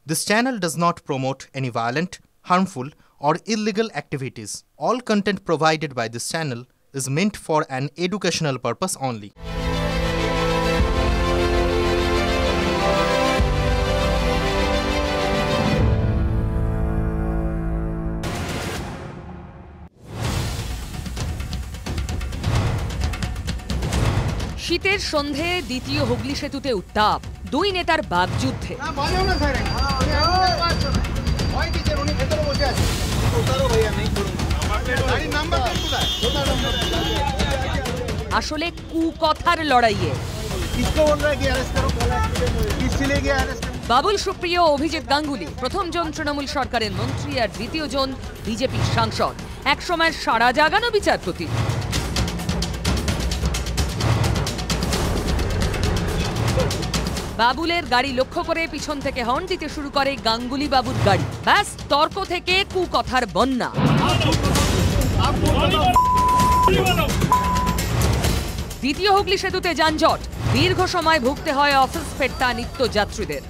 This channel does not promote any violent, harmful, or illegal activities. All content provided by this channel is meant for an educational purpose only. শীতের সন্ধে দ্বিতীয় হুগলি সেতুতে উত্তাপ, দুই নেতার বাগযুদ্ধে। আসলে কুকথার লড়াইয়ে বাবুল সুপ্রিয়, অভিজিৎ গাঙ্গুলি প্রথমজন তৃণমূল সরকারের মন্ত্রী আর দ্বিতীয়জন বিজেপির সাংসদ, একসময়ের সারা জাগানো বিচারপতি। বাবুলের গাড়ি লক্ষ্য করে পিছন থেকে হর্ন দিতে শুরু করে গাঙ্গুলি বাবুর গাড়ি। ব্যাস, তর্ক থেকে কুকথার বন্যা। দ্বিতীয় হুগলি সেতুতে যানজট, দীর্ঘ সময় ভুগতে হয় অফিস ফেরতা নিত্য যাত্রীদের।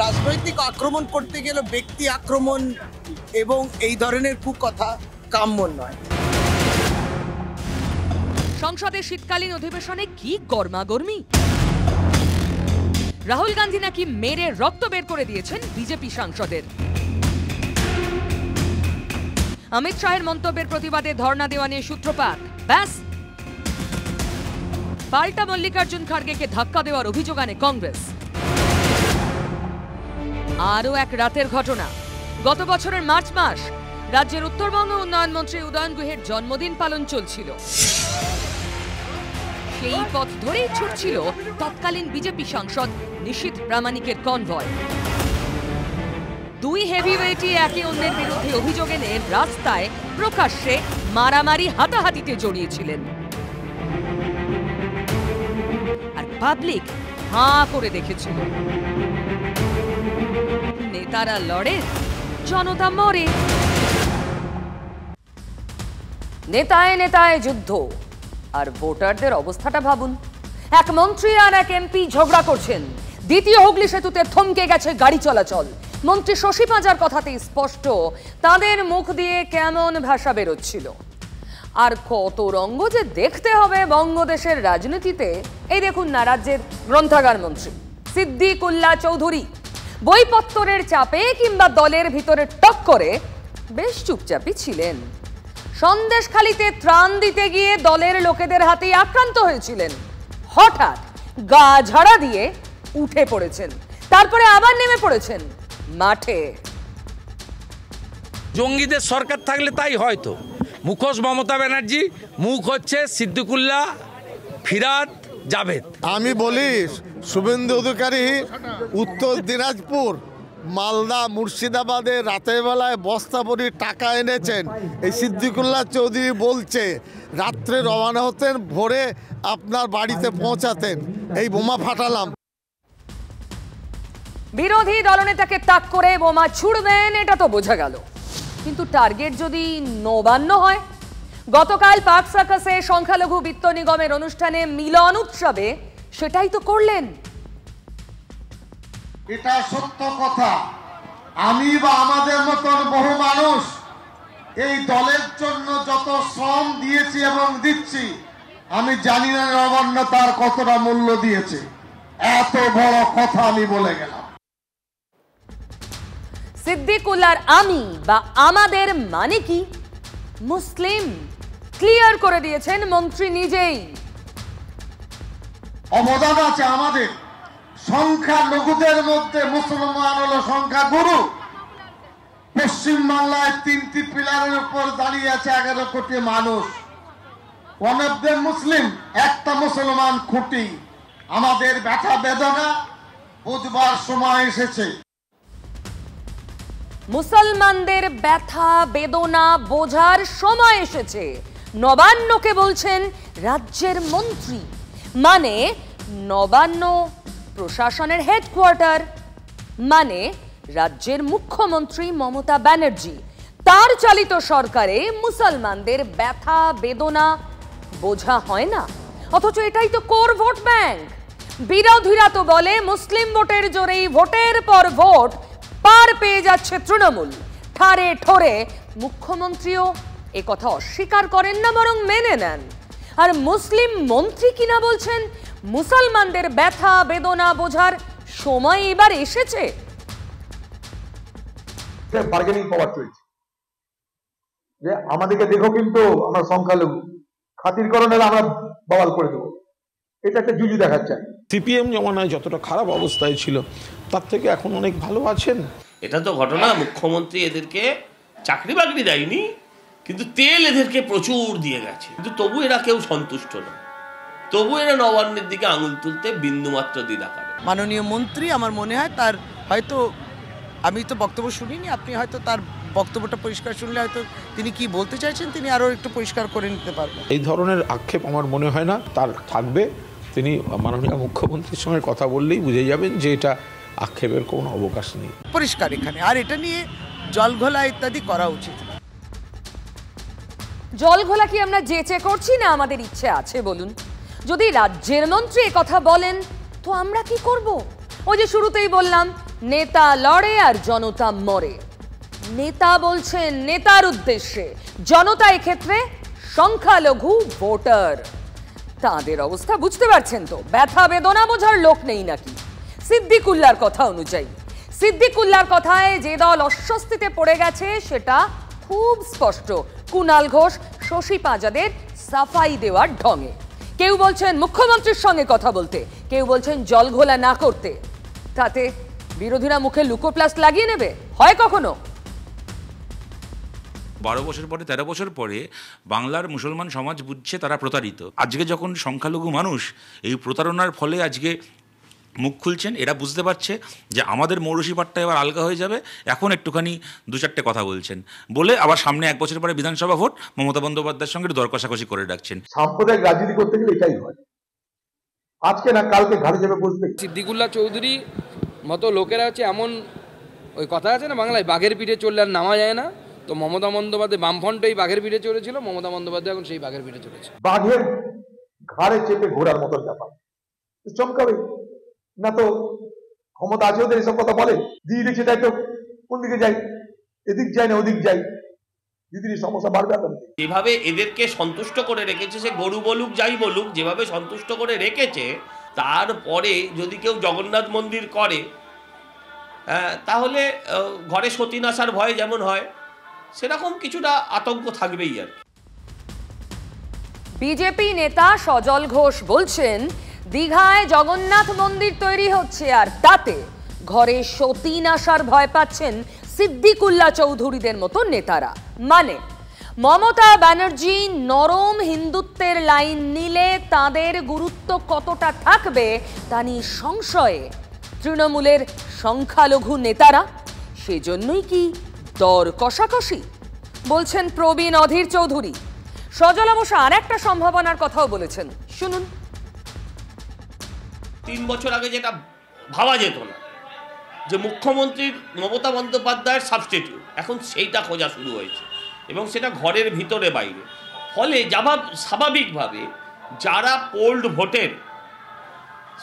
রাজনৈতিক আক্রমণ করতে গেলে ব্যক্তি আক্রমণ এবং এই ধরনের কুকথা কাম্য নয়। সংসদের শীতকালীন অধিবেশনে কি গরমাগর্মি! রাহুল গান্ধী নাকি মেরে রক্ত বের করে দিয়েছেন বিজেপি সাংসদের। অমিত শাহের মন্তব্যের প্রতিবাদে ধর্ণা দেওয়া নিয়ে সূত্রপাত। ব্যাস, পাল্টা মল্লিকার্জুন খাড়গেকে ধাক্কা দেওয়ার অভিযোগ আনে কংগ্রেস। আরও এক রাতের ঘটনা। গত বছরের মার্চ মাস রাজ্যের উত্তরবঙ্গ উন্নয়ন মন্ত্রী উদয়ন গুহের জন্মদিন পালন চলছিল। সেই পথ ধরেই ছুটছিল তৎকালীন বিজেপি সাংসদ নিশীথ প্রামাণিকের কনভয়। দুই হেভিওয়েটই একে অন্যের বিরুদ্ধে অভিযোগ এনে রাস্তায় প্রকাশ্যে মারামারি হাতাহাতিতে জড়িয়েছিলেন। আর পাবলিক হাঁ করে দেখেছিল। নেতারা লড়ে, জনতা মরে। নেতায় নেতায় যুদ্ধ, আর ভোটারদের অবস্থাটা ভাবুন। এক মন্ত্রী আর এক এমপি ঝগড়া করছেন। দ্বিতীয় হুগলি সেতুতে থমকে গেছে গাড়ি চলাচল। মন্ত্রী শশী পাঁজার কথাতেই স্পষ্ট তাদের মুখ দিয়ে কেমন ভাষা বেরোচ্ছিল। আর কত রঙ্গ যে দেখতে হবে বঙ্গদেশের রাজনীতিতে, এই দেখুন না রাজ্যের গ্রন্থাগার মন্ত্রী সিদ্দিকুল্লাহ চৌধুরী বইপত্তরের চাপে কিংবা দলের ভিতরে টক্করে বেশ চুপচাপই ছিলেন। সন্দেশখালিতে ত্রাণ দিতে গিয়ে দলের লোকেদের হাতেই আক্রান্ত হয়েছিলেন। হঠাৎ গা ঝাড়া দিয়ে উঠে পড়েছেন, তারপরে আবার নেমে পড়েছেন মাঠে। জঙ্গিদের সরকার থাকলে তাই হয়তো। মুখোশ মমতা ব্যানার্জি, মুখ হচ্ছে সিদ্দিকুল্লাহ, ফিরাদ, জাভেদ। আমি বলি, শুভেন্দু অধিকারী উত্তর দিনাজপুর, মালদা, মুর্শিদাবাদে রাতের বেলায় বস্তা ভরি টাকা এনেছেন। এই সিদ্দিকুল্লাহ চৌধুরী বলছে রাত্রে রওনা হতেন, ভোরে আপনার বাড়িতে পৌঁছাতেন। এই বোমা ফাটালাম। বিরোধী দলনেতাকে তাক করে বোমা ছুড়বেন, এটা তো বোঝা গেল। কিন্তু টার্গেট যদি নবান্ন হয়? গতকাল পার্ক সার্কাসে সংখ্যালঘু বিত্ত নিগমের অনুষ্ঠানে মিলন উৎসবে সেটাই তো করলেন। এটা সত্য কথা। আমি বা আমাদের মতন বহু মানুষ এই দলের জন্য যত শ্রম দিয়েছি এবং দিচ্ছি, আমি জানি না নবান্ন তার কতটা মূল্য দিয়েছে। এত বড় কথা আমি বলে গেলাম। সিদ্দিকুল্লাহর আমি বা আমাদের মানে কি? মুসলিম ক্লিয়ার করে দিয়েছেন মন্ত্রী নিজেই। অবদান আছে আমাদের। সংখ্যালঘুদের মধ্যে মুসলমান হলো সংখ্যাগুরু। পশ্চিমবাংলায় 3টি পিলারের উপর দাঁড়িয়ে আছে 11 কোটি মানুষ। ওয়ান অফ দ্য মুসলিম, একটা মুসলমান খুঁটি। আমাদের ব্যথা বেদনা বুঝবার সময় এসেছে। মুসলমানদের ব্যথা বেদনা বোঝার সময় এসেছে। নবান্নকে বলছেন রাজ্যের মন্ত্রী, মানে নবান্ন প্রশাসনের হেডকোয়ার্টার, মানে রাজ্যের মুখ্যমন্ত্রী মমতা ব্যানার্জি। তার চালিত সরকারে মুসলমানদের ব্যথা বেদনা বোঝা হয় না, অথচ এটাই তো কোর ভোট ব্যাংক। বিরোধীরা তো বলে মুসলিম ভোটের জোরেই ভোটের পর ভোট পার পেয়ে যাচ্ছে তৃণমূল। ঠারে ঠোরে মুখ্যমন্ত্রীও এ কথা অস্বীকার করেন না, বরং মেনে নেন। আর মুসলিম মন্ত্রী কিনা বলছেন মুসলমানদের ব্যথা বেদনা বোঝার সময় এবার এসেছে। বার্গেনিং পাওয়ার চলছে যে আমাদেরকে দেখো, কিন্তু আমরা সংখ্যালঘু, খাতির করো নাহলে আমরা বওয়াল করে দেবো। এটা একটা জুজু দেখাচ্ছে। সিপিএম জমানায় যতটা খারাপ অবস্থায় ছিল তার থেকে এখন অনেক ভালো আছেন। এটা তো ঘটনা, মুখ্যমন্ত্রী এদেরকে চাকরি বাকরি দেয়নি, কিন্তু তেল এদেরকে প্রচুর দিয়ে গেছে, কিন্তু তবু এরা কেউ সন্তুষ্ট না। তবু এরা নবান্নের দিকে আঙুল তুলতে বিন্দুমাত্র দ্বিধা করে। মাননীয় মন্ত্রী আমার মনে হয় তার হয়তো, আমি তো বক্তব্য শুনিনি, আপনি হয়তো তার বক্তব্যটা পরিষ্কার শুনলে হয়তো তিনি কি বলতে চাইছেন তিনি আরও একটু পরিষ্কার করে নিতে পারবেন। এই ধরনের আক্ষেপ আমার মনে হয় না তার থাকবে। তিনি মাননীয় মুখ্যমন্ত্রীর সঙ্গে কথা বললেই বুঝে যাবেন যে এটা আক্ষেপের কোনো অবকাশ নেই, পরিষ্কার এখানে। আর এটা নিয়ে জলঘোলা ইত্যাদি করা উচিত। জলঘোলা কি আমরা যেচে করছি না আমাদের ইচ্ছে আছে বলুন? যদি রাজ্যের মন্ত্রী কথা বলেন তো আমরা কি করব? ওই যে শুরুতেই বললাম, নেতা লড়ে আর জনতা মরে। নেতা বলছেন নেতার উদ্দেশ্যে, জনতা এক্ষেত্রে সংখ্যালঘু ভোটার। তাদের অবস্থা বুঝতে পারছেন তো, ব্যথা বেদনা বোঝার লোক নেই নাকি? সিদ্দিকুল্লার কথা অনুযায়ী, সিদ্দিকুল্লার কথায় যে দল অস্বস্তিতে পড়ে গেছে সেটা খুব স্পষ্ট। কুণাল ঘোষ, শশী পাঁজাদের সাফাই দেওয়ার ঢঙে। কেউ বলছেন মুখ্যমন্ত্রীর সঙ্গে কথা বলতে, কেউ বলছেন জলঘোলা না করতে। তাতে বিরোধীরা মুখে লুকোপ্লাস্ট লাগিয়ে নেবে? হয় কখনো? 12 বছর পরে 13 বছর পরে বাংলার মুসলমান সমাজ বুঝছে তারা প্রতারিত। আজকে যখন সংখ্যালঘু মানুষ এই প্রতারণার ফলে আজকে মুখ খুলছেন, এরা বুঝতে পারছে যে আমাদের মৌরসিপাটটা এবার আলগা হয়ে যাবে। এখন একটুখানি 2-4টে কথা বলছেন, বলে আবার সামনে 1 বছর পরে বিধানসভা ভোট, মমতা বন্দ্যোপাধ্যায়ের সঙ্গে দর কষাকষি করে ডাকছেন। সাম্প্রদায়িক রাজনীতি করতে গেলে এটাই হয়, আজকে না কালকে ঘাড়ে যাবে বসবে। সিদ্দিকুল্লাহ চৌধুরী মতো লোকেরা হচ্ছে এমন, ওই কথা আছে না বাংলায়, বাঘের পিঠে চললে আর নামা যায় না। তো মমতা বন্দ্যোপাধ্যায় বামফ্রন্টেই বাঘের পিঠে চলেছিল, মমতা বন্দ্যোপাধ্যায় এখন সেই বাঘের পিঠে চলেছে। বাঘের ঘাড়ে চেপে ঘোড়ার মতন ব্যাপার, চমকাবে না তো। ক্ষমতা আছে ওদের, এসব কথা বলে দিয়ে দিচ্ছে দায়িত্ব, কোন দিকে যাই, এদিক যাই না ওদিক যাই, দিদির সমস্যা বাড়বে। যেভাবে এদেরকে সন্তুষ্ট করে রেখেছে, সে গরু বলুক যাই বলুক, যেভাবে সন্তুষ্ট করে রেখেছে, তারপরে যদি কেউ জগন্নাথ মন্দির করে তাহলে ঘরে সতীন আসার ভয় যেমন হয় সেরকম কিছুটা আতঙ্ক থাকবেই। আর বিজেপি নেতা সজল ঘোষ বলছেন দীঘায় জগন্নাথ মন্দির তৈরি হচ্ছে, আর তাতে ঘরে সতীন আসার ভয় পাচ্ছেন সিদ্দিকুল্লাহ চৌধুরীদের মতো নেতারা। মানে মমতা ব্যানার্জি নরম হিন্দুত্বের লাইন নিলে তাদের গুরুত্ব কতটা থাকবে তা নিয়ে সংশয়ে তৃণমূলের সংখ্যালঘু নেতারা। সেজন্যই কি দর কষাকষি? বলছেন প্রবীণ অধীর চৌধুরী। সজল অবশ্য আর একটা সম্ভাবনার কথাও বলেছেন, শুনুন। 3 বছর আগে যেটা ভাবা যেত না, যে মুখ্যমন্ত্রীর মমতা বন্দ্যোপাধ্যায়ের সাবস্টিটিউট, এখন সেইটা খোঁজা শুরু হয়েছে, এবং সেটা ঘরের ভিতরে বাইরে। ফলে স্বাভাবিকভাবে যারা পোল্ড ভোটের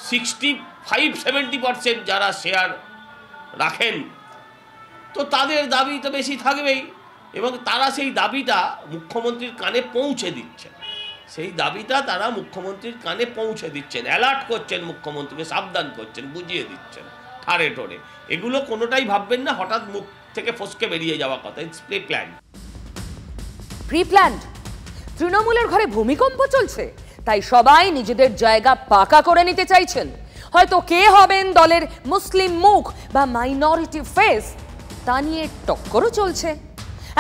65-70% যারা শেয়ার রাখেন, তো তাদের দাবি তো বেশি থাকবেই, এবং তারা সেই দাবিটা মুখ্যমন্ত্রীর কানে পৌঁছে দিচ্ছেন। সেই দাবিটা তারা মুখ্যমন্ত্রীর কানে পৌঁছে দিচ্ছেন, অ্যালার্ট করছেন, মুখ্যমন্ত্রীকে সাবধান করছেন, বুঝিয়ে দিচ্ছেন ঠারে ঠোরে। এগুলো কোনোটাই ভাববেন না হঠাৎ মুখ থেকে ফসকে বেরিয়ে যাওয়া কথা। It's pre plan. Pre planned. তৃণমূলের ঘরে ভূমিকম্প চলছে, তাই সবাই নিজেদের জায়গা পাকা করে নিতে চাইছেন। হয়তো কে হবেন দলের মুসলিম মুখ বা মাইনরিটি ফেস তা নিয়ে টক্করও চলছে।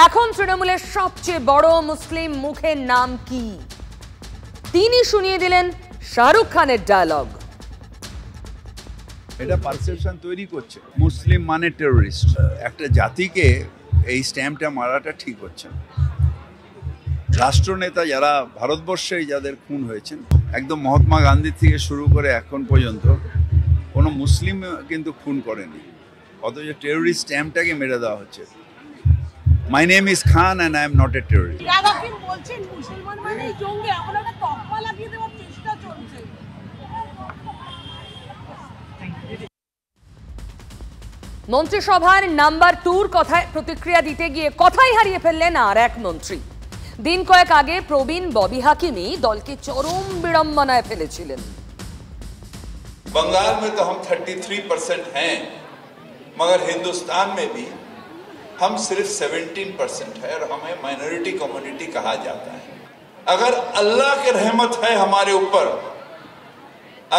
এখন তৃণমূলের সবচেয়ে বড় মুসলিম মুখের নাম কি? তিনি শুনিয়ে দিলেন শাহরুখ খানের ডায়লগ। এটা পারসেপশন তৈরি করছে মুসলিম মানে টেররিস্ট। একটা জাতিকে এই স্ট্যাম্পটা মারাটা ঠিক হচ্ছে না। রাষ্ট্রনেতা যারা ভারতবর্ষে যাদের খুন হয়েছেন, একদম মহাত্মা গান্ধী থেকে শুরু করে এখন পর্যন্ত কোনো মুসলিম কিন্তু খুন করেনি, অথচ টেররিস্ট স্ট্যাম্পটাকে মেরে দেওয়া হচ্ছে। My name is Khan and I am not a terrorist. মন্ত্রিসভার নাম্বার 2 কথায় প্রতিক্রিয়া দিতে গিয়ে কথাই হারিয়ে ফেললেন আর এক মন্ত্রী। দিন কয়েক আগে প্রবীণ ববি হাকিমই দলকে চরম বিড়ম্বনায় ফেলেছিলেন। बंगाल में तो हम 33% हैं, मगर हिंदुस्तान में भी हम सिर्फ 17% है और हमें माइनॉरिटी कम्युनिटी कहा जाता है। अगर अल्लाह की रहमत है हमारे ऊपर,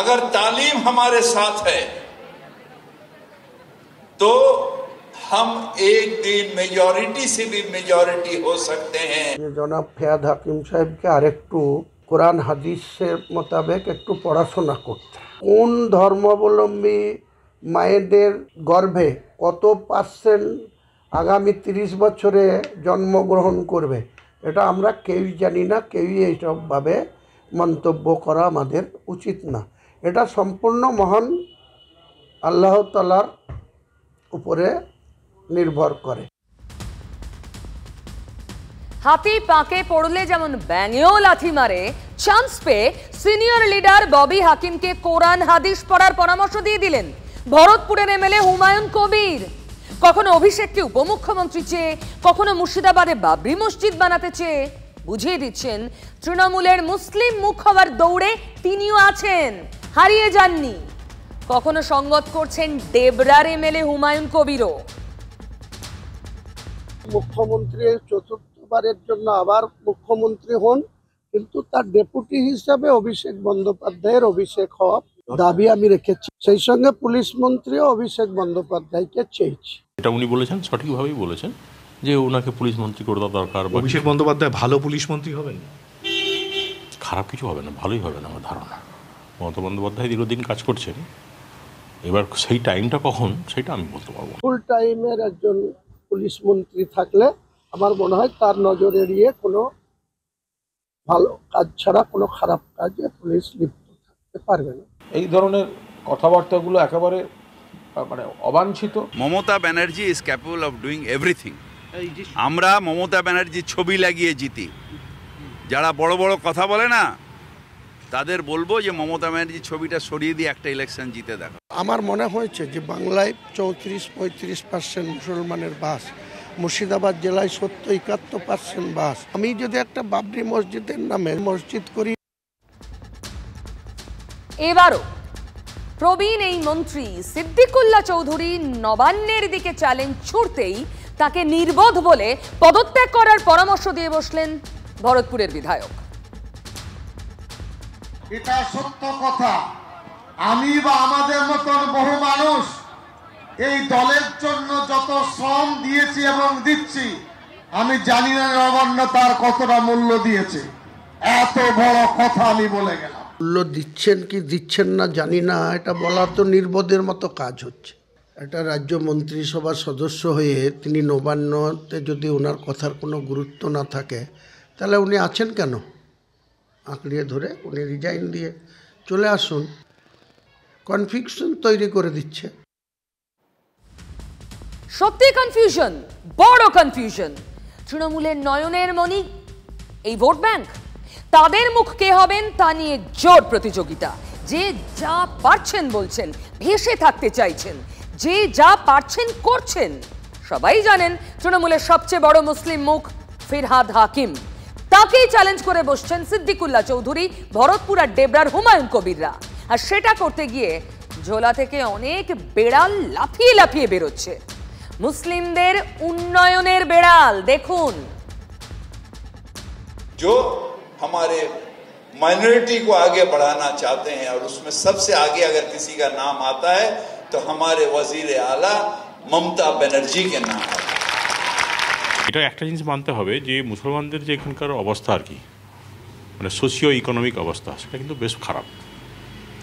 अगर तालीम हमारे साथ है, तो हम एक दिन मेजॉरिटी से भी मेजॉरिटी हो सकते हैं। जनाब फयाद हाकिम साहब के आरेकटू কোরআন হাদিসের মোতাবেক একটু পড়াশোনা করতে, কোন ধর্মাবলম্বী মায়েদের গর্ভে কত পার্সেন্ট আগামী 30 বছরে জন্মগ্রহণ করবে এটা আমরা কেউই জানি না, কেউই এইসবভাবে মন্তব্য করা আমাদের উচিত না। এটা সম্পূর্ণ মহান আল্লাহ তাআলার উপরে নির্ভর করে। হাতি পাকে পড়লে যেমন ব্যাঙেও লাথি মারে, চান্স পেয়ে সিনিয়র লিডার ববি হাকিমকে কোরআন হাদিস পড়ার পরামর্শ দিয়ে দিলেন ভরতপুরের এমএলএ হুমায়ুন কবির। কখনো অভিষেককে উপমুখ্যমন্ত্রী চেয়ে, কখনো মুর্শিদাবাদে বাবরি মসজিদ বানাতে চেয়ে বুঝিয়ে দিচ্ছেন তৃণমূলের মুসলিম মুখ হওয়ার দৌড়ে তিনিও আছেন, হারিয়ে যাননি। কখনো সঙ্গত করছেন ডেবরার এমএলএ হুমায়ুন কবিরও। মুখ্যমন্ত্রী চতুর্থবারের জন্য আবার মুখ্যমন্ত্রী হন, কিন্তু তার ডেপুটি হিসাবে অভিষেক বন্দ্যোপাধ্যায়ের অভিষেক হওয়া দাবি আমি রেখেছি। সেই সঙ্গে পুলিশ মন্ত্রীও অভিষেক বন্দ্যোপাধ্যায়কে চেয়েছি। এটা উনি বলেছেন, সঠিকভাবেই বলেছেন যে ওনাকে পুলিশ মন্ত্রী করে দেওয়া দরকার। অভিষেক বন্দ্যোপাধ্যায় ভালো পুলিশ মন্ত্রী হবেন? খারাপ কিছু হবে না, ভালোই হবে না আমার ধারণা। মমতা বন্দ্যোপাধ্যায় দীর্ঘদিন কাজ করছেন, এবার সেই টাইমটা কখন সেটা আমি বলতে পারবো। ফুল টাইমের একজন পুলিশ মন্ত্রী থাকলে আমার মনে হয় তার নজর এড়িয়ে কোনো ভালো কাজ ছাড়া কোনো খারাপ কাজে পুলিশ লিপ্ত থাকতে পারবে না। এই ধরনের কথাবার্তাগুলো একেবারে মানে অবাঞ্ছিত। Mamata Banerjee is capable of doing everything. আমরা মমতা ব্যানার্জির ছবি লাগিয়ে জিতি। যারা বড় বড় কথা বলে না তাদের বলবো যে মমতা ব্যানার্জির ছবিটা সরিয়ে দিয়ে একটা ইলেকশন জিতে দেখো। আমার মনে হয়েছে যে বাংলায় 34-35% মুসলমানের বাস, মুর্শিদাবাদ জেলায় 70-71% বাস। আমি যদি একটা বাবরি মসজিদের নামে মসজিদ করি। এবারও প্রবীণ এই মন্ত্রী সিদ্দিকুল্লাহ চৌধুরী নবান্নের দিকে চ্যালেঞ্জ ছুড়তেই তাকে নির্বোধ বলে পদত্যাগ করার পরামর্শ দিয়ে বসলেন ভরতপুরের বিধায়ক। এটা সত্য কথা, আমি বা আমাদের মতন বহু মানুষ এই দলের জন্য যত শ্রম দিয়েছি এবং দিচ্ছি, আমি জানি না নবান্ন তার কতটা মূল্য দিয়েছে। এত বড় কথা আমি বলে গেলাম। মূল্য দিচ্ছেন কি দিচ্ছেন না জানি না, এটা বলা তো নির্বোধের মতো কাজ হচ্ছে। একটা রাজ্য মন্ত্রিসভার সদস্য হয়ে তিনি নবান্নতে যদি ওনার কথার কোনো গুরুত্ব না থাকে তাহলে উনি আছেন কেন? আঁকড়িয়ে ধরে উনি রিজাইন দিয়ে চলে আসুন। কনফিউশন তৈরি করে দিচ্ছে। সত্যি কনফিউশন, বড় কনফিউশন। তৃণমূলের নয়নের মণি এই ভোট ব্যাংক, তাদের মুখ কে হবেন তা নিয়ে জোর প্রতিযোগিতা। যে যা পারছেন বলছেন, ভেসে থাকতে চাইছেন, যে যা পারছেন করছেন। সবাই জানেন তৃণমূলের সবচেয়ে বড় মুসলিম মুখ ফিরহাদ হাকিম, তাকেই চ্যালেঞ্জ করে বসছেন সিদ্দিকুল্লাহ চৌধুরী, ভরতপুর আর ডেবরার হুমায়ুন কবিররা। আর সেটা করতে গিয়ে ঝোলা থেকে অনেক বেড়াল লাফিয়ে লাফিয়ে বেরোচ্ছে। মুসলিমদের উন্নয়নের বেড়াল দেখুন। जो हमारे माइनॉरिटी को आगे बढ़ाना चाहते हैं और उसमें सबसे आगे अगर किसी का नाम आता है तो हमारे वजीर आला ममता बनर्जी के नाम आता है। এটা একটা জিনিস মানতে হবে যে মুসলমানদের যে এখানকার অবস্থা আর কি, মানে সোশিও ইকোনমিক অবস্থা, সেটা কিন্তু বেশ খারাপ,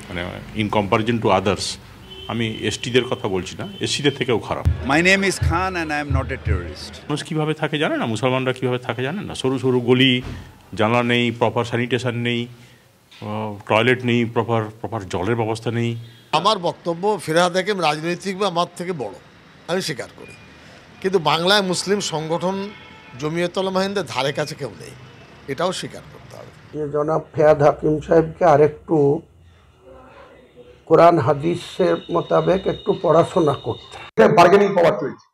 মানে ইন কম্পারিজন টু আদার্স। আমি এসটিদের কথা বলছি না, এসসিদের থেকেও খারাপ। My name is Khan and I am not a terrorist. মানুষ কীভাবে থাকে জানে না, মুসলমানরা কীভাবে থাকে জানেন না। সরু সরু গলি, জানলা নেই, প্রপার স্যানিটেশন নেই, টয়লেট নেই, প্রপার জলের ব্যবস্থা নেই। আমার বক্তব্য ফিরহাদ হাকিম রাজনৈতিক বা আমার থেকে বড়, আমি স্বীকার করি। কিন্তু বাংলায় মুসলিম সংগঠন জমিয়তুল উলামা হিন্দের ধারে কাছে কেউ নেই, এটাও স্বীকার করতে হবে। জনাব ফিরহাদ হাকিম সাহেবকে আরেকটু কোরআন হাদিসের মোতাবেক একটু পড়াশোনা করতে। বার্গেনিং পাওয়ার চলছে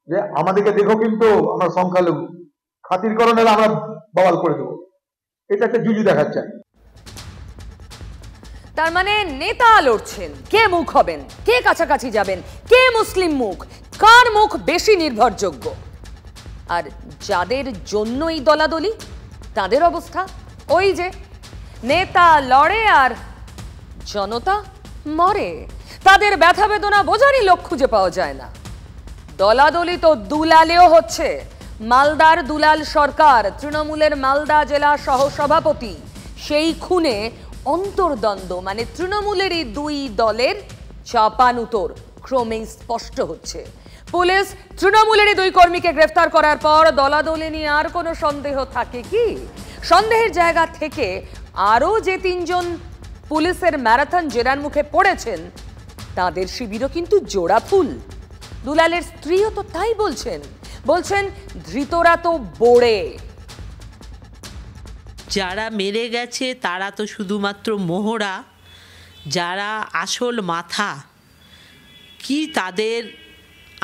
যে আমাদেরকে দেখো কিন্তু আমরা সংখ্যালঘু, খাতির করো নাহলে আমরা বওয়াল করে দেবো, এটা একটা জুজু দেখাচ্ছে। তার মানে নেতা লড়ছেন, কে মুখ হবেন, কে কাছাকাছি যাবেন, কে মুসলিম মুখ, কার মুখ বেশি নির্ভরযোগ্য। আর যাদের জন্য এই দলাদলি, তাদের অবস্থা ওই যে নেতা লড়ে আর জনতা মরে। তাদের ব্যথা বেদনা বোঝারই লোক খুঁজে পাওয়া যায় না। দলাদলি তো দুলালেও হচ্ছে। মালদার দুলাল সরকার, তৃণমূলের মালদা জেলা সহ সভাপতি, সেই খুনে অন্তর্দ্বন্দ্ব, মানে তৃণমূলেরই দুই দলের চাপানুতোর ক্রমেই স্পষ্ট হচ্ছে। পুলিশ তৃণমূলেরই দুই কর্মীকে গ্রেফতার করার পর দলাদলি নিয়ে আর কোনো সন্দেহ থাকে কি? সন্দেহের জায়গা থেকে আরও যে তিনজন পুলিশের ম্যারাথন জেরার মুখে পড়েছেন, তাদের শিবিরও কিন্তু জোড়া ফুল। দুলালের স্ত্রীও তো তাই বলছেন, ধৃতরা তো বোড়ে। যারা মেরে গেছে তারা তো শুধুমাত্র মোহরা, যারা আসল মাথা, কি তাদের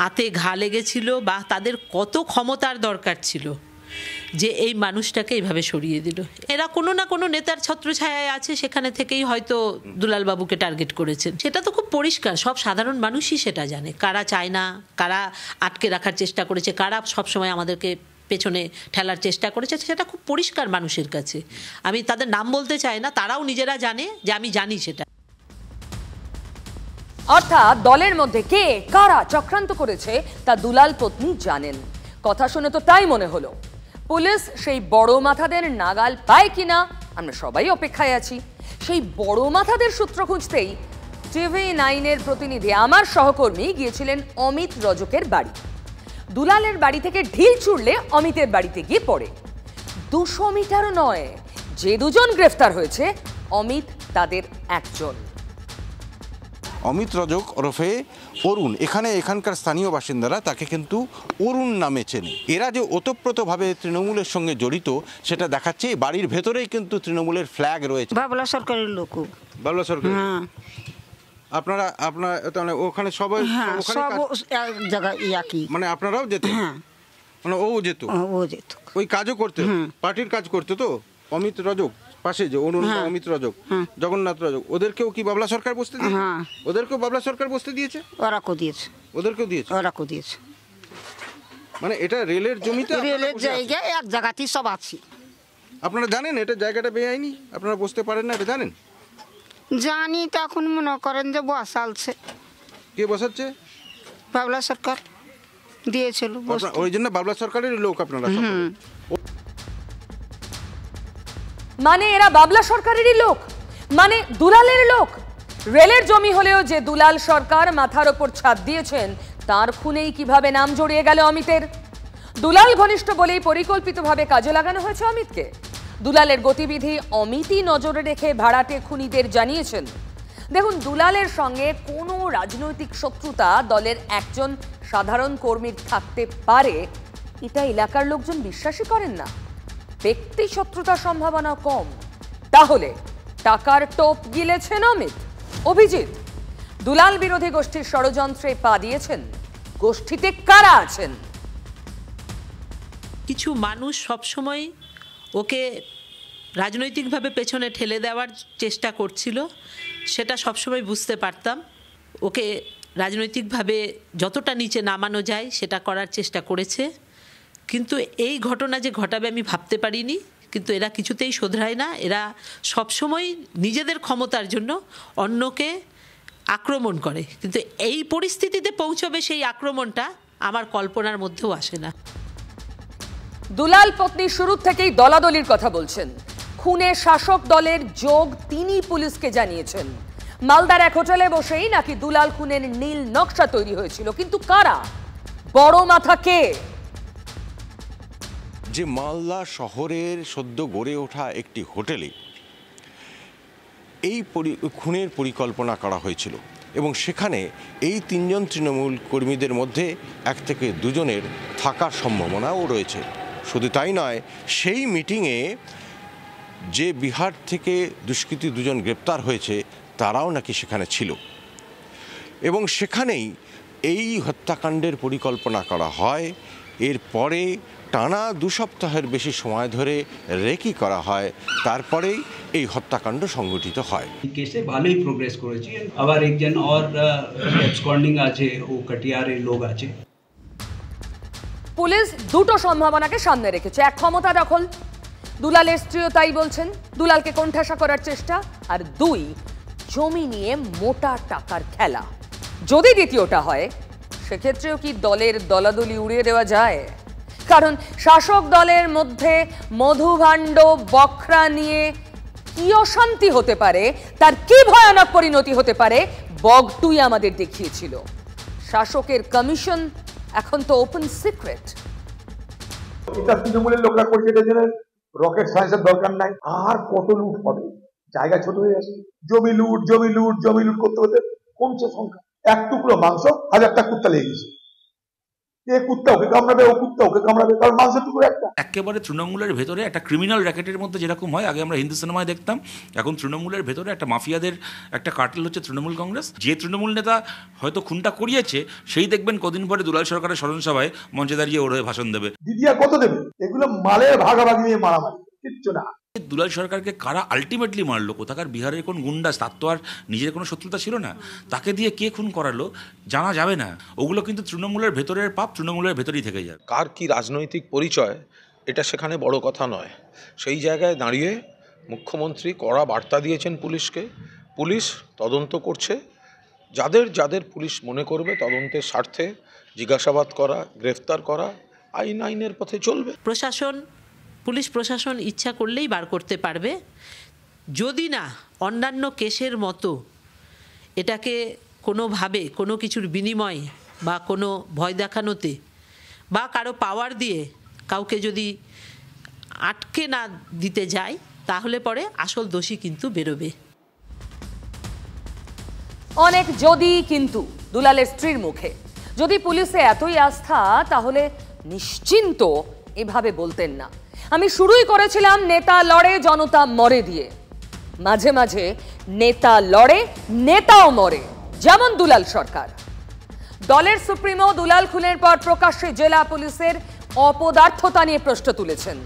হাতে ঘা লেগেছিল বা তাদের কত ক্ষমতার দরকার ছিল যে এই মানুষটাকে এইভাবে সরিয়ে দিল। এরা কোনো না কোনো নেতার ছত্রছায়ায় আছে, সেখানে থেকেই হয়তো দুলালবাবুকে টার্গেট করেছেন। সেটা তো খুব পরিষ্কার, সব সাধারণ মানুষই সেটা জানে। কারা চায় না, কারা আটকে রাখার চেষ্টা করেছে, কারা সবসময় আমাদেরকে পেছনে ঠেলার চেষ্টা করেছে, সেটা খুব পরিষ্কার মানুষের কাছে। আমি তাদের নাম বলতে চাই না, তারাও নিজেরা জানে যে আমি জানি সেটা। অর্থাৎ দলের মধ্যে কে কারা চক্রান্ত করেছে তা দুলাল পত্নী জানেন। কথা শুনে তো তাই মনে হলো। পুলিশ সেই বড় মাথাদের নাগাল পায় কিনা আমরা সবাই অপেক্ষায় আছি। সেই বড় মাথাদের সূত্র খুঁজতেই TV9-এর প্রতিনিধি, আমার সহকর্মী, গিয়েছিলেন অমিত রজকের বাড়ি। দুলালের বাড়ি থেকে ঢিল ছুড়লে অমিতের বাড়িতে গিয়ে পড়ে। 200 মিটারও নয়, যে দুজন গ্রেফতার হয়েছে অমিত তাদের একজন। অমিত রজক ওরফে অরুণ, এখানকার স্থানীয় বাসিন্দারা তাকে কিন্তু অরুণ নামে চেনে। এরা যে ওতপ্রোতভাবে তৃণমূলের সঙ্গে জড়িত সেটা দেখাচ্ছে। বাড়ির ভেতরেই কিন্তু তৃণমূলের ফ্ল্যাগ রয়েছে। বাবলা সরকারের লোক। বাবলা সরকার। হ্যাঁ। আপনার ওখানে সবাই মানে আপনারাও যেতেন? মানে ও যেত? ওই কাজও করতে, পার্টির কাজ করতে। তো অমিত রজক পাশে যে অরুণ, অমিত রজক, জগন্নাথ রজক, ওদেরকেও কি বাবলা সরকার বসতে দিয়েছে? ওদেরকেও বাবলা সরকার বসতে দিয়েছে? ওরাকেও দিয়েছে। ওদেরকেও দিয়েছে? ওরাকেও দিয়েছে। মানে এটা রেলের জমিতে, রেলের জায়গায় এক জায়গাতেই সব আছে। আপনারা জানেন এটা জায়গাটা বেআইনি, আপনারা বসতে পারেন না, এটা জানেন? জানি, তখন মনে করেন যে বসালছে। কে বসাচ্ছে? বাবলা সরকার দিয়েছিল। ওই জন্য বাবলা সরকারের লোক আপনারা। মানে এরা বাবলা সরকারেরই লোক, মানে দুলালের লোক। রেলের জমি হলেও যে দুলাল সরকার মাথার ওপর ছাদ দিয়েছেন, তার খুনেই কিভাবে নাম জড়িয়ে গেল অমিতের? দুলাল ঘনিষ্ঠ বলেই পরিকল্পিতভাবে কাজে লাগানো হয়েছে অমিতকে। দুলালের গতিবিধি অমিতই নজরে রেখে ভাড়াটে খুনিদের জানিয়েছেন। দেখুন, দুলালের সঙ্গে কোনো রাজনৈতিক শত্রুতা দলের একজন সাধারণ কর্মীর থাকতে পারে, এটা এলাকার লোকজন বিশ্বাসই করেন না। ব্যক্তি শত্রুতার সম্ভাবনা কম। তাহলে টাকার টোপ গিলেছেন অমিত, অভিজিৎ। দুলাল বিরোধী গোষ্ঠীর ষড়যন্ত্রে পা দিয়েছেন। গোষ্ঠীতে কারা আছেন? কিছু মানুষ সবসময় ওকে রাজনৈতিকভাবে পেছনে ঠেলে দেওয়ার চেষ্টা করছিল, সেটা সবসময় বুঝতে পারতাম। ওকে রাজনৈতিকভাবে যতটা নিচে নামানো যায় সেটা করার চেষ্টা করেছে, কিন্তু এই ঘটনা যে ঘটাবে আমি ভাবতে পারিনি। কিন্তু এরা কিছুতেই শোধরায় না। এরা সবসময় নিজেদের ক্ষমতার জন্য অন্যকে আক্রমণ করে, কিন্তু এই পরিস্থিতিতে পৌঁছবে সেই আক্রমণটা আমার কল্পনার মধ্যেও আসে না। দুলাল পত্নী শুরু থেকেই দলাদলির কথা বলছেন। খুনে শাসক দলের যোগ তিনি পুলিশকে জানিয়েছেন। মালদার এক হোটেলে বসেই নাকি দুলাল খুনের নীল নকশা তৈরি হয়েছিল, কিন্তু কারা? বড় মাথা কে? যে মালদা শহরের সদ্য গড়ে ওঠা একটি হোটেলে এই খুনের পরিকল্পনা করা হয়েছিল। এবং সেখানে এই 3 জন তৃণমূল কর্মীদের মধ্যে 1 থেকে 2 জনের থাকার সম্ভাবনাও রয়েছে। শুধু তাই নয়, সেই মিটিংয়ে যে বিহার থেকে দুষ্কৃতী 2 জন গ্রেপ্তার হয়েছে তারাও নাকি সেখানে ছিল এবং সেখানেই এই হত্যাকাণ্ডের পরিকল্পনা করা হয়। এরপরে টানা 2 সপ্তাহের বেশি সময় ধরে রেকি করা হয়, তারপরেই এই হত্যাকাণ্ড সংঘটিত হয়। কেসে ভালোই প্রোগ্রেস করেছি। আবার একজন আর অ্যাবসকন্ডিং আছে, ও কাটিয়ারের লোক আছে। পুলিশ দুটো সম্ভাবনাকে সামনে রেখেছে। এক, ক্ষমতা দখল, দুলালের স্ত্রীও তাই বলছেন, দুলালকে কোণঠাসা করার চেষ্টা। আর 2, জমি নিয়ে মোটা টাকার খেলা। যদি দ্বিতীয়টা হয়, সেক্ষেত্রেও কি দলের দলাদলি উড়িয়ে দেওয়া যায়? কারণ শাসক দলের মধ্যে মধুভাণ্ড বখরা নিয়ে কি অশান্তি হতে পারে, তার কি ভয়ানক পরিণতি হতে পারে, বগটুই আমাদের দেখিয়েছিল। শাসকের কমিশন এখন তো ওপেন সিক্রেট। এটা তৃণমূলের লোকরা করছে, এটার জন্য রকেট সায়েন্সের দরকার নাই। আর কত লুট হবে, জায়গা ছোট হয়ে আসে। জমি লুট জমি লুট জমি লুট করতে করতে কমছে সংখ্যা। 1 টুকরো মাংস 1000টা কুত্তা লেগে গেছে। এ কুত্তা ওকে কামড়াবে, ও কুত্তা ওকে কামড়াবে, কারণ মাংসের টুকরো একটা। একেবারে তৃণমূলের ভেতরে একটা ক্রিমিনাল র্যাকেটের মধ্যে যেরকম হয়, আগে আমরা হিন্দি সিনেমায় দেখতাম, এখন তৃণমূলের ভেতরে একটা মাফিয়াদের একটা কার্টেল হচ্ছে তৃণমূল কংগ্রেস। যে তৃণমূল নেতা হয়তো খুনটা করিয়েছে, সেই দেখবেন কদিন পরে দুলাল সরকারের স্মরণ সভায় মঞ্চে দাঁড়িয়ে ওর হয়ে ভাষণ দেবে। দিদিয়া কত দেবে? এগুলো মালের ভাগাভাগি নিয়ে মারামারি, কিচ্ছু না। দুলাল সরকারকে কারা আলটিমেটলি মারলো, কোথাকার বিহারের কোন গুন্ডা, তার তো আর নিজের কোনো শত্রুতা ছিল না, তাকে দিয়ে কে খুন করালো জানা যাবে না। ওগুলো কিন্তু তৃণমূলের ভেতরের পাপ, তৃণমূলের ভেতরেই থেকে যাবে। কার কি রাজনৈতিক পরিচয় এটা সেখানে বড় কথা নয়। সেই জায়গায় দাঁড়িয়ে মুখ্যমন্ত্রী কড়া বার্তা দিয়েছেন পুলিশকে। পুলিশ তদন্ত করছে, যাদের যাদের পুলিশ মনে করবে তদন্তের স্বার্থে জিজ্ঞাসাবাদ করা, গ্রেফতার করা, আইনের পথে চলবে। পুলিশ প্রশাসন ইচ্ছা করলেই বার করতে পারবে, যদি না অন্যান্য কেসের মতো এটাকে কোনোভাবে কোনো কিছুর বিনিময়ে বা কোনো ভয় দেখানোতে বা কারো পাওয়ার দিয়ে কাউকে যদি আটকে না দিতে যায়, তাহলে পরে আসল দোষী কিন্তু বেরোবে। অনেক যদি কিন্তু দুলালের স্ত্রীর মুখে। যদি পুলিশে এতই আস্থা, তাহলে নিশ্চিন্ত এভাবে বলতেন না। আমি শুরুই করেছিলাম নেতা লড়ে জনতা মরে দিয়ে। মাঝে মাঝে নেতা লড়ে নেতাও মরে, যেমন দুলাল সরকার। দলের সুপ্রিমো দুলাল খুনের পর প্রকাশ্যে জেলা পুলিশের অপদার্থতা নিয়ে প্রশ্ন তুলেছেন।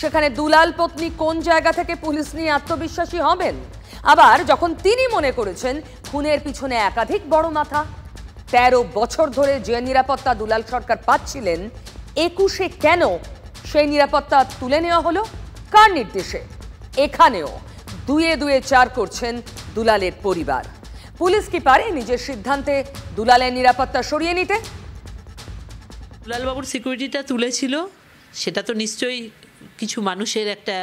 সেখানে দুলাল পত্নী কোন জায়গা থেকে পুলিশ নিয়ে আত্মবিশ্বাসী হবেন? আবার যখন তিনি মনে করেছেন খুনের পিছনে একাধিক বড় মাথা, 13 বছর ধরে যে নিরাপত্তা দুলাল সরকার পাচ্ছিলেন, 21-এ কেন সেই নিরাপত্তা তুলে নেওয়া হলো? কার নির্দেশে? এখানেও 2-2 4 করছেন দুলালের পরিবার। পুলিশ কি পারে নিজের সিদ্ধান্তে দুলালের নিরাপত্তা সরিয়ে নিতে? দুলালবাবুর সিকিউরিটিটা তুলেছিল, সেটা তো নিশ্চয়ই কিছু মানুষের একটা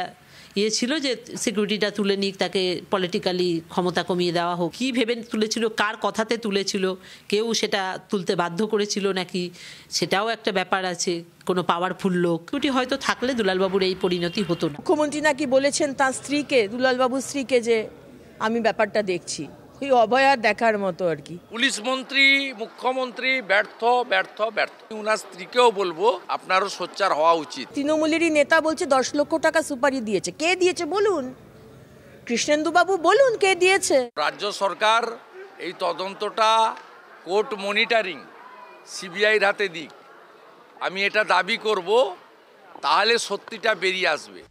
ছিল যে সিকিউরিটিটা তুলে নিক, তাকে পলিটিক্যালি ক্ষমতা কমিয়ে দেওয়া হোক। কী ভেবে তুলেছিল, কার কথাতে তুলেছিল, কেউ সেটা তুলতে বাধ্য করেছিল নাকি, সেটাও একটা ব্যাপার আছে। কোনো পাওয়ারফুল লোক হয়তো থাকলে দুলালবাবুর এই পরিণতি হতো না। মুখ্যমন্ত্রী নাকি বলেছেন তার স্ত্রীকে, দুলালবাবুর স্ত্রীকে, যে আমি ব্যাপারটা দেখছি। ওই অভয়ার দেখার মতো আর কি। পুলিশ মন্ত্রী, মুখ্যমন্ত্রী ব্যর্থ ব্যর্থ ব্যর্থ। উনার স্ত্রীকেও বলবো আপনারও সোচ্চার হওয়া উচিত। তৃণমূলেরই নেতা বলছে 10 লক্ষ টাকা সুপারি দিয়েছে। কে দিয়েছে বলুন? কৃষ্ণেন্দু বাবু বলুন কে দিয়েছে। রাজ্য সরকার এই তদন্তটা কোর্ট মনিটরিং সিবিআইর হাতে দিক, আমি এটা দাবি করব, তাহলে সত্যিটা বেরিয়ে আসবে।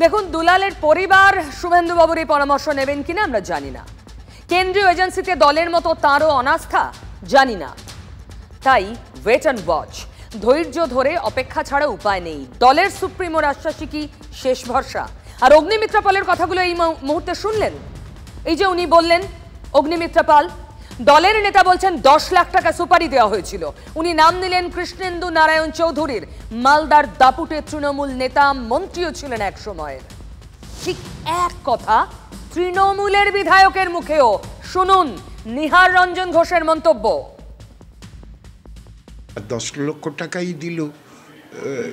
দেখুন, দুলালের পরিবার শুভেন্দু বাবুর এই পরামর্শ নেবেন কিনা আমরা জানি না। কেন্দ্রীয় এজেন্সিতে দলের মতো তারও অনাস্থা, জানি না। তাই ওয়েট অ্যান্ড ওয়াচ, ধৈর্য ধরে অপেক্ষা ছাড়া উপায় নেই। দলের সুপ্রিমোর আশ্বাসই কি শেষ ভরসা? আর অগ্নিমিত্রা পালের কথাগুলো এই মুহূর্তে শুনলেন। এই যে উনি বললেন, অগ্নিমিত্রা পাল, দলের নেতা বলছেন 10 লাখ টাকা সুপারি দেওয়া হয়েছিল। উনি নাম নিলেন কৃষ্ণেন্দু নারায়ণ চৌধুরীর। মালদার দাপুটে তৃণমূল নেতা, মন্ত্রীও ছিলেন এক সময়ের। ঠিক এক কথা তৃণমূলের বিধায়কের মুখেও। শুনুন নিহার রঞ্জন ঘোষের মন্তব্য। 10 লক্ষ টাকাই দিল,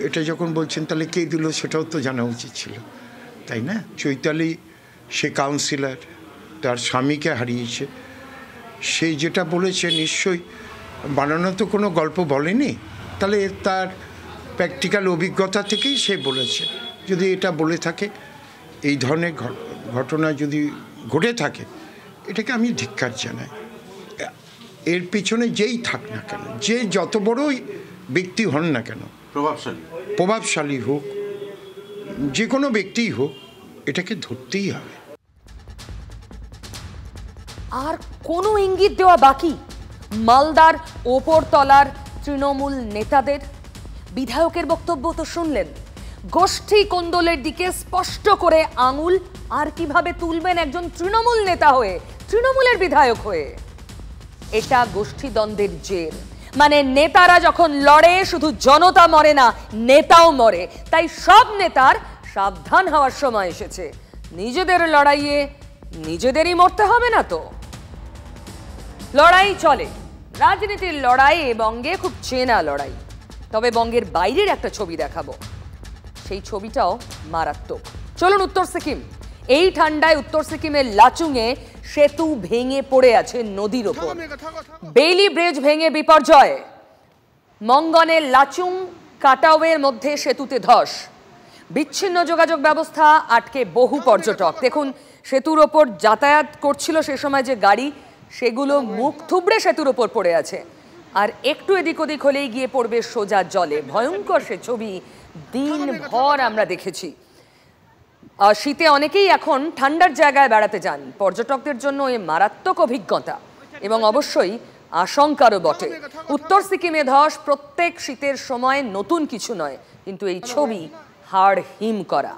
এটা যখন বলছেন তাহলে কে দিল সেটাও তো জানা উচিত ছিল, তাই না? চৈতালি সে কাউন্সিলর, তার স্বামীকে হারিয়েছে, সে যেটা বলেছে নিশ্চয়ই বানানো তো কোনো গল্প বলেনি, তাহলে তার প্র্যাকটিক্যাল অভিজ্ঞতা থেকেই সে বলেছে। যদি এটা বলে থাকে, এই ধরনের ঘটনা যদি ঘটে থাকে, এটাকে আমি ধিক্কার জানাই। এর পিছনে যেই থাক না কেন, যে যত বড়ই ব্যক্তি হন না কেন, প্রভাবশালী হোক, যে কোনো ব্যক্তিই হোক, এটাকে ধরতেই হবে। আর কোনো ইঙ্গিত দেওয়া বাকি মালদার ওপরতলার তৃণমূল নেতাদের? বিধায়কের বক্তব্য তো শুনলেন, গোষ্ঠী কোন্দলের দিকে স্পষ্ট করে আঙুল। আর কিভাবে তুলবেন একজন তৃণমূল নেতা হয়ে, তৃণমূলের বিধায়ক হয়ে? এটা গোষ্ঠী দ্বন্দ্বের জের। মানে নেতারা যখন লড়ে, শুধু জনতা মরে না, নেতাও মরে। তাই সব নেতার সাবধান হওয়ার সময় এসেছে। নিজেদের লড়াইয়ে নিজেদেরই মরতে হবে না তো। লড়াই চলে, রাজনীতির লড়াই এ বঙ্গে খুব চেনা লড়াই। তবে বঙ্গের বাইরের একটা ছবি দেখাবো, সেই ছবিটাও মারাত্মক। চলুন উত্তর সিকিম। এই ঠান্ডায় উত্তর সিকিমের লাচুংয়ে সেতু ভেঙে পড়ে আছে নদীর ওপর। বেইলি ব্রিজ ভেঙে বিপর্যয়। মঙ্গনের লাচুং কাটাওয়ের মধ্যে সেতুতে ধস। বিচ্ছিন্ন যোগাযোগ ব্যবস্থা, আটকে বহু পর্যটক। দেখুন, সেতুর ওপর যাতায়াত করছিল সে সময় যে গাড়ি, সেগুলো মুখ থুবড়ে সেতুর ওপর পড়ে আছে। আর একটু এদিক ওদিক হলেই গিয়ে পড়বে সোজা জলে। ভয়ঙ্কর সে ছবি দিনভর আমরা দেখেছি। শীতে অনেকেই এখন ঠান্ডার জায়গায় বেড়াতে যান। পর্যটকদের জন্য এ মারাত্মক অভিজ্ঞতা এবং অবশ্যই আশঙ্কারও বটে। উত্তর সিকিমে ধস প্রত্যেক শীতের সময় নতুন কিছু নয়, কিন্তু এই ছবি হাড় হিম করা।